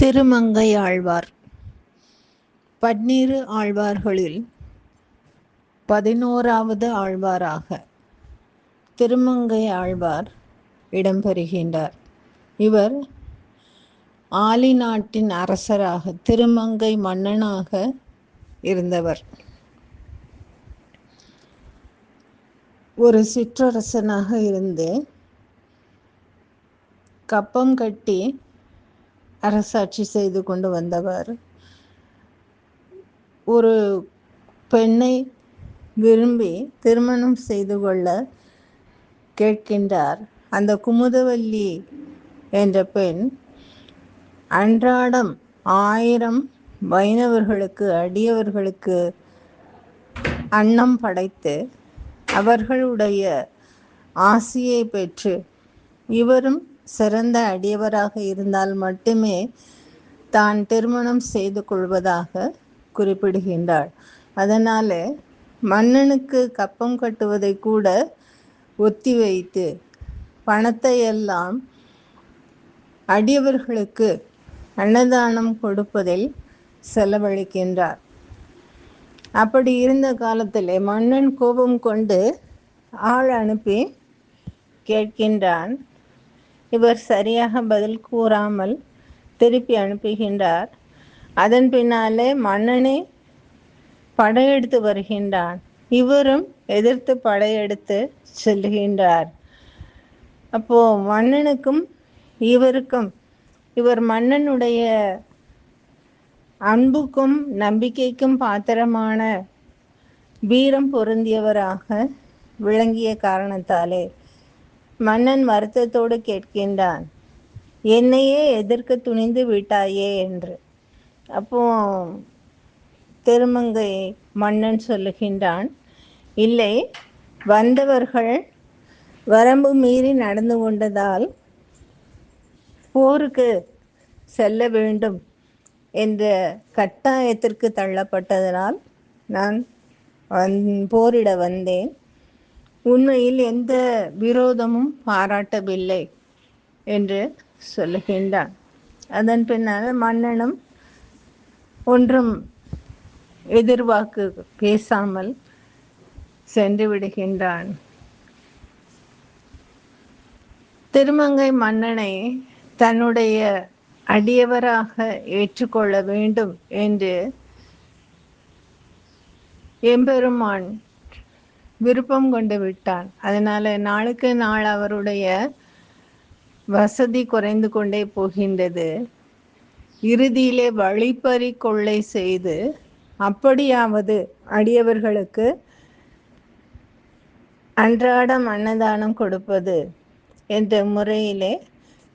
திருமங்கை ஆழ்வார். 12 ஆழ்வார்களில் 11வது ஆழ்வாராக திருமங்கை ஆழ்வார் இடம்பெறுகின்றார். இவர் ஆலி நாட்டின் அரசராக திருமங்கை மன்னனாக இருந்தவர். ஒரு சிற்றரசனாக இருந்து கப்பம் கட்டி அரசாட்சி செய்து கொண்டு வந்தவர். ஒரு பெண்ணை விரும்பி திருமணம் செய்து கொள்ள கேட்கின்றார். அந்த குமுதவல்லி என்ற பெண் அன்றாடம் 1000 வைணவர்களுக்கு அடியவர்களுக்கு அன்னம் படைத்து அவர்களுடைய ஆசியை பெற்று இவரும் சிறந்த அடியவராக இருந்தால் மட்டுமே தான் திருமணம் செய்து கொள்வதாக குறிப்பிடுகின்றாள். அதனால மன்னனுக்கு கப்பம் கட்டுவதை கூட ஒத்தி வைத்து பணத்தை எல்லாம் அடியவர்களுக்கு அன்னதானம் கொடுப்பதில் செலவழிக்கின்றார். அப்படி இருந்த காலத்திலே மன்னன் கோபம் கொண்டு ஆள் அனுப்பி கேட்கின்றான். இவர் சரியாக பதில் கூறாமல் திருப்பி அனுப்புகின்றார். அதன் பின்னாலே மன்னனே படையெடுத்து வருகின்றான். இவரும் எதிர்த்து படையெடுத்து செல்கின்றார். அப்போ மன்னனுக்கும் இவருக்கும் இவர் மன்னனுடைய அன்புக்கும் நம்பிக்கைக்கும் பாத்திரமான வீரம் பொருந்தியவராக விளங்கிய காரணத்தாலே மன்னன் வருத்தத்தோடு கேட்கின்றான், என்னையே எதிர்க்க துணிந்து விட்டாயே என்று. அப்போ திருமங்கை மன்னன் சொல்லுகின்றான், இல்லை, வந்தவர்கள் வரம்பு மீறி நடந்து கொண்டதால் போருக்கு செல்ல வேண்டும் என்ற கட்டாயத்திற்கு தள்ளப்பட்டதனால் நான் போரிட வந்தேன். உண்மையில் எந்த விரோதமும் பாராட்டவில்லை என்று சொல்லுகின்றான். அதன் பின்னால் மன்னனும் ஒன்றும் எதிர்வாக்கு பேசாமல் சென்று விடுகின்றான். திருமங்கை மன்னனை தன்னுடைய அடியவராக ஏற்றுக்கொள்ள வேண்டும் என்று எம்பெருமான் விருப்பம் கொண்டு விட்டான். அதனால நாளுக்கு நாள் அவருடைய வசதி குறைந்து கொண்டே போகின்றது. இறுதியிலே வழிப்பறி கொள்ளை செய்து அப்படியாவது அடியவர்களுக்கு அன்றாடம் அன்னதானம் கொடுப்பது என்ற முறையிலே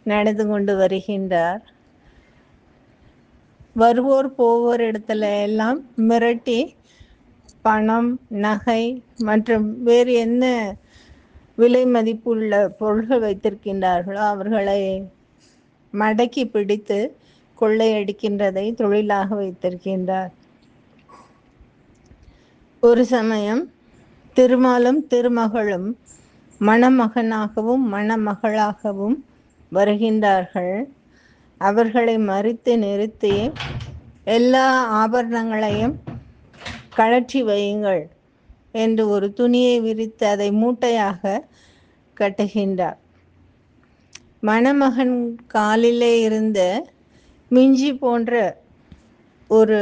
நடந்து கொண்டு வருகின்றார். வருவோர் போவோர் இடத்துல எல்லாம் மிரட்டி பணம், நகை மற்றும் வேறு என்ன விலை மதிப்புள்ள பொருள்கள் வைத்திருக்கின்றார்களோ அவர்களை மடக்கி பிடித்து கொள்ளையடிக்கின்றதை தொழிலாக வைத்திருக்கின்றார். ஒரு சமயம் திருமாலும் திருமகளும் மணமகனாகவும் மணமகளாகவும் வருகின்றார்கள். அவர்களை மறித்து நிறுத்தி எல்லா ஆபரணங்களையும் கழற்றி வையுங்கள் என்று ஒரு துணியை விரித்து அதை மூட்டையாக கட்டுகின்றார். மணமகன் காலிலே இருந்த மிஞ்சி போன்ற ஒரு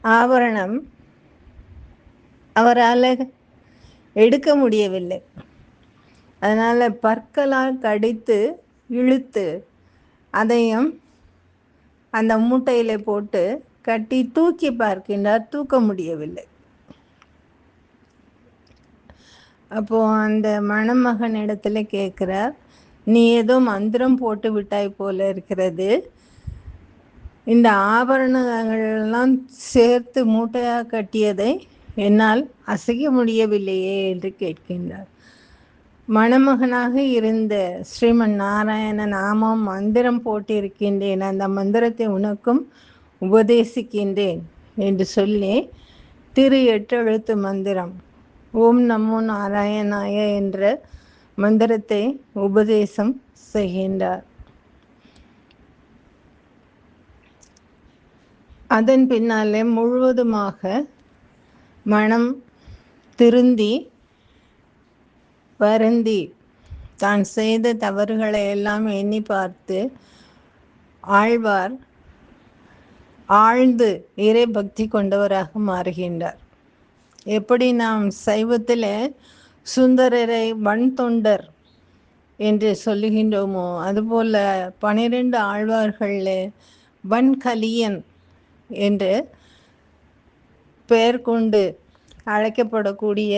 ஆபரணம் அவரால் எடுக்க முடியவில்லை. அதனால் பற்களால் கடித்து இழுத்து அதையும் அந்த மூட்டையிலே போட்டு கட்டி தூக்கி பார்க்கின்றார். தூக்க முடியவில்லை. அப்போ அந்த மணமகன் இடத்துல கேட்கிறார், நீ ஏதோ மந்திரம் போட்டு விட்டாய் போல இருக்கிறது, இந்த ஆபரணங்களெல்லாம் சேர்த்து மூட்டையாக கட்டியதை என்னால் அசைக்க முடியவில்லையே என்று கேட்கின்றார். மணமகனாக இருந்த ஸ்ரீமன் நாராயண நாமம் மந்திரம் போட்டு இருக்கின்றேன், அந்த மந்திரத்தை உனக்கும் உபதேசிக்கின்றேன் என்று சொல்லி திரு 8 எழுத்து மந்திரம் ஓம் நமோ நாராயணாய என்ற மந்திரத்தை உபதேசம் செய்கின்றார். அதன் பின்னாலே முழுவதுமாக மனம் திருந்தி வருந்தி தான் செய்த தவறுகளை எல்லாம் எண்ணி பார்த்து ஆழ்வார் ஆழ்ந்து இறை பக்தி கொண்டவராக மாறுகின்றார். எப்படி நாம் சைவத்தில் சுந்தரரை வன் தொண்டர் என்று சொல்லுகின்றோமோ, அதுபோல 12 ஆழ்வார்களில் வன்கலியன் என்று பெயர் கொண்டு அழைக்கப்படக்கூடிய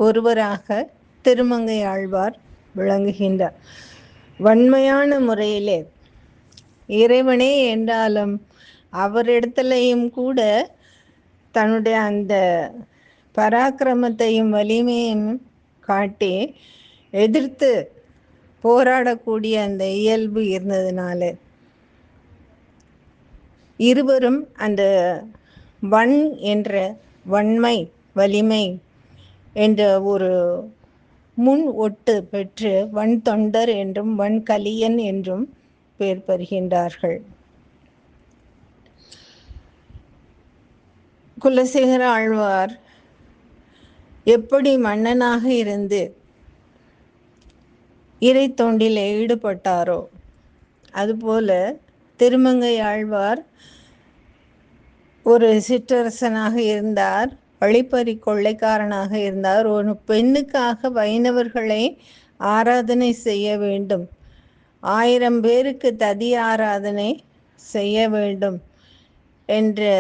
ஒருவராக திருமங்கை ஆழ்வார் விளங்குகின்றார். வன்மையான முறையிலே இறைவனே என்றாலும் அவரிடத்திலையும் கூட தன்னுடைய அந்த பராக்கிரமத்தையும் வலிமையும் காட்டி எதிர்த்து போராடக்கூடிய அந்த இயல்பு இருந்ததுனால இருவரும் அந்த வன் என்ற வன்மை வலிமை என்ற ஒரு முன் ஒட்டு பெற்று வன் தொண்டர் என்றும் வன்கலியன் என்றும் பெயர் பெறுகின்றார்கள். குலசேகர ஆழ்வார் எப்படி மன்னனாக இருந்து இறை தொண்டில் ஈடுபட்டாரோ அதுபோல திருமங்கை ஆழ்வார் ஒரு சிற்றரசனாக இருந்தார், வழிப்பறி கொள்ளைக்காரனாக இருந்தார். ஒரு பெண்ணுக்காக வைணவர்களை ஆராதனை செய்ய வேண்டும், 1000 பேருக்கு ததி ஆராதனை செய்ய வேண்டும் என்ற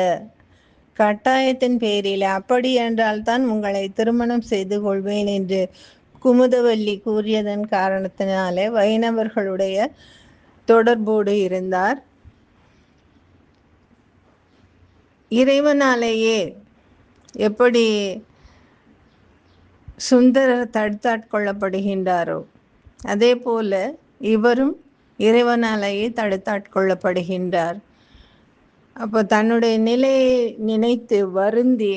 கட்டாயத்தின் பேரில் அப்படி என்றால் தான் உங்களை திருமணம் செய்து கொள்வேன் என்று குமுதவல்லி கூறியதன் காரணத்தினாலே வைணவர்களுடைய தொடர்போடு இருந்தார். இறைவனாலேயே எப்படி சுந்தரர் தடுத்தாட்கொள்ளப்படுகின்றாரோ அதே போல இவரும் இறைவனாலேயே தடுத்தாட்கொள்ளப்படுகின்றார். அப்போ தன்னுடைய நிலையை நினைத்து வருந்தி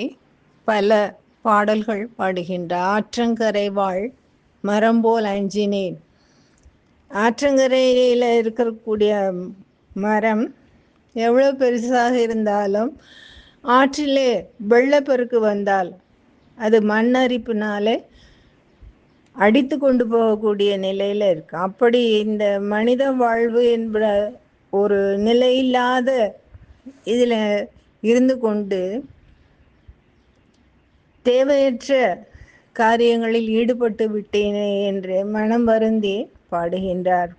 பல பாடல்கள் பாடுகின்றார். ஆற்றங்கரை வாழ் மரம்போல் அஞ்சினேன். ஆற்றங்கரையில் இருக்கக்கூடிய மரம் எவ்வளோ பெருசாக இருந்தாலும் ஆற்றிலே வெள்ளப்பெருக்கு வந்தால் அது மண்ணரிப்பினாலே அடித்து கொண்டு போகக்கூடிய நிலையில் இருக்கு. அப்படி இந்த மனித வாழ்வு என்ப ஒரு நிலையில்லாத இதில் இருந்து கொண்டு தேவையற்ற காரியங்களில் ஈடுபட்டு விட்டேனே என்று மனம் வருந்தி பாடுகின்றார்.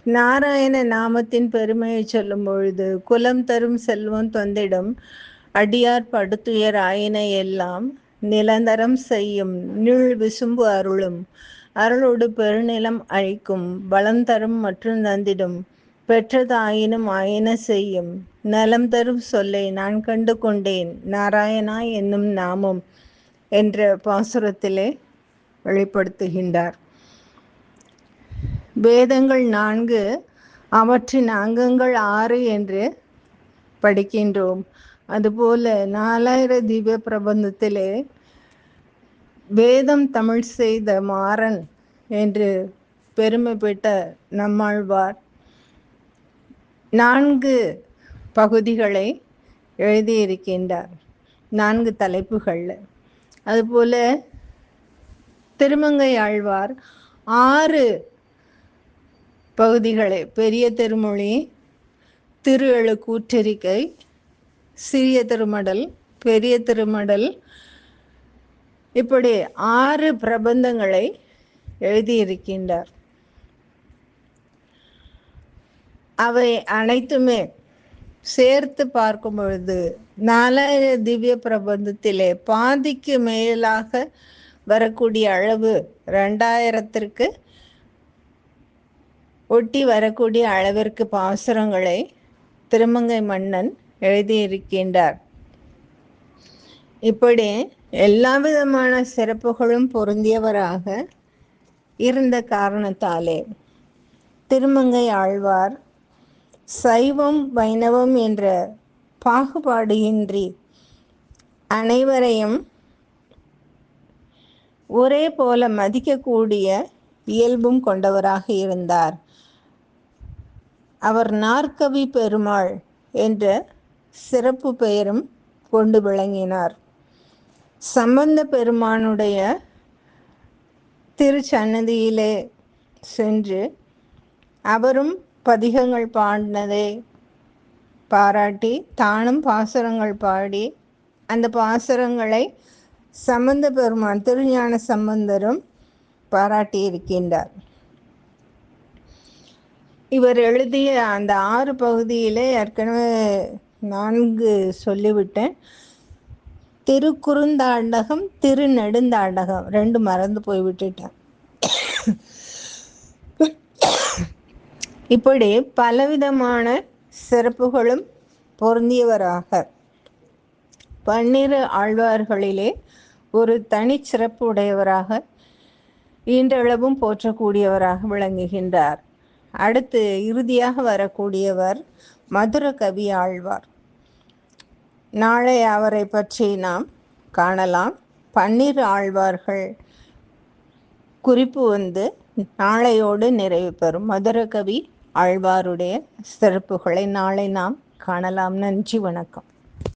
நாராயண நாமத்தின் பெருமையை சொல்லும் பொழுது குலம் தரும் செல்வம் தொந்திடும் அடியார் படுத்துயர் ஆயின எல்லாம் நிலந்தரம் செய்யும் நீள் விசும்பு அருளும் அருளோடு பெருநிலம் அழிக்கும் பலம் தரும் மற்றும் தந்திடும் பெற்றதாயினும் ஆயின செய்யும் நலம் தரும் சொல்லை நான் கண்டு கொண்டேன் நாராயணா என்னும் நாமம் என்ற பாசுரத்திலே வெளிப்படுத்துகின்றார். வேதங்கள் 4 அவற்றின் அங்கங்கள் 6 என்று படிக்கின்றோம். அதுபோல 4000 திவ்ய பிரபந்தத்திலே வேதம் தமிழ் செய்த மாறன் என்று பெருமை பெற்ற நம்மாழ்வார் 4 பகுதிகளை எழுதியிருக்கின்றார், 4 தலைப்புகளில். அதுபோல திருமங்கை ஆழ்வார் 6 பகுதிகளை, பெரிய திருமொழி, திரு எழு கூற்றறிக்கை, சிறிய திருமடல், பெரிய திருமடல், இப்படி 6 பிரபந்தங்களை எழுதியிருக்கின்றார். அவை அனைத்துமே சேர்த்து பார்க்கும் பொழுது 4000 திவ்ய பிரபந்தத்திலே பாதிக்கு மேலாக வரக்கூடிய அளவு 2000த்திற்கு ஒட்டி வரக்கூடிய அளவிற்கு பாசுரங்களை திருமங்கை மன்னன் எழுதியிருக்கின்றார். இப்படி எல்லா விதமான சிறப்புகளும் பொருந்தியவராக இருந்த காரணத்தாலே திருமங்கை ஆழ்வார் சைவம் வைணவம் என்ற பாகுபாடு இன்றி அனைவரையும் ஒரே போல மதிக்கக்கூடிய இயல்பும் கொண்டவராக இருந்தார். அவர் நாற்கவி பெருமாள் என்ற சிறப்பு பெயரும் கொண்டு விளங்கினார். சம்பந்த பெருமானுடைய திருச்சன்னதியிலே சென்று அவரும் பதிகங்கள் பாடினதை பாராட்டி தானும் பாசுரங்கள் பாடி அந்த பாசுரங்களை சம்பந்த பெருமான் திருஞான சம்பந்தரும் பாராட்டியிருக்கின்றார். இவர் எழுதிய அந்த 6 பகுதியிலே ஏற்கனவே 4 சொல்லிவிட்டேன். திருக்குறுந்தாண்டகம், திருநெடுந்தாண்டகம் 2 மறந்து போய்விட்டுட்டேன். இப்படி பலவிதமான சிறப்புகளும் பொருந்தியவராக 12 ஆழ்வார்களிலே ஒரு தனிச்சிறப்பு உடையவராக இன்றளவும் போற்றக்கூடியவராக விளங்குகின்றார். அடுத்து இறுதியாக வரக்கூடியவர் மதுரகவி ஆழ்வார். நாளை அவரை பற்றி நாம் காணலாம். 12 ஆழ்வார்கள் குறிப்பு நாளையோடு நிறைவு பெறும். மதுரகவி ஆழ்வாருடைய சிறப்புகளை நாளை நாம் காணலாம். நன்றி, வணக்கம்.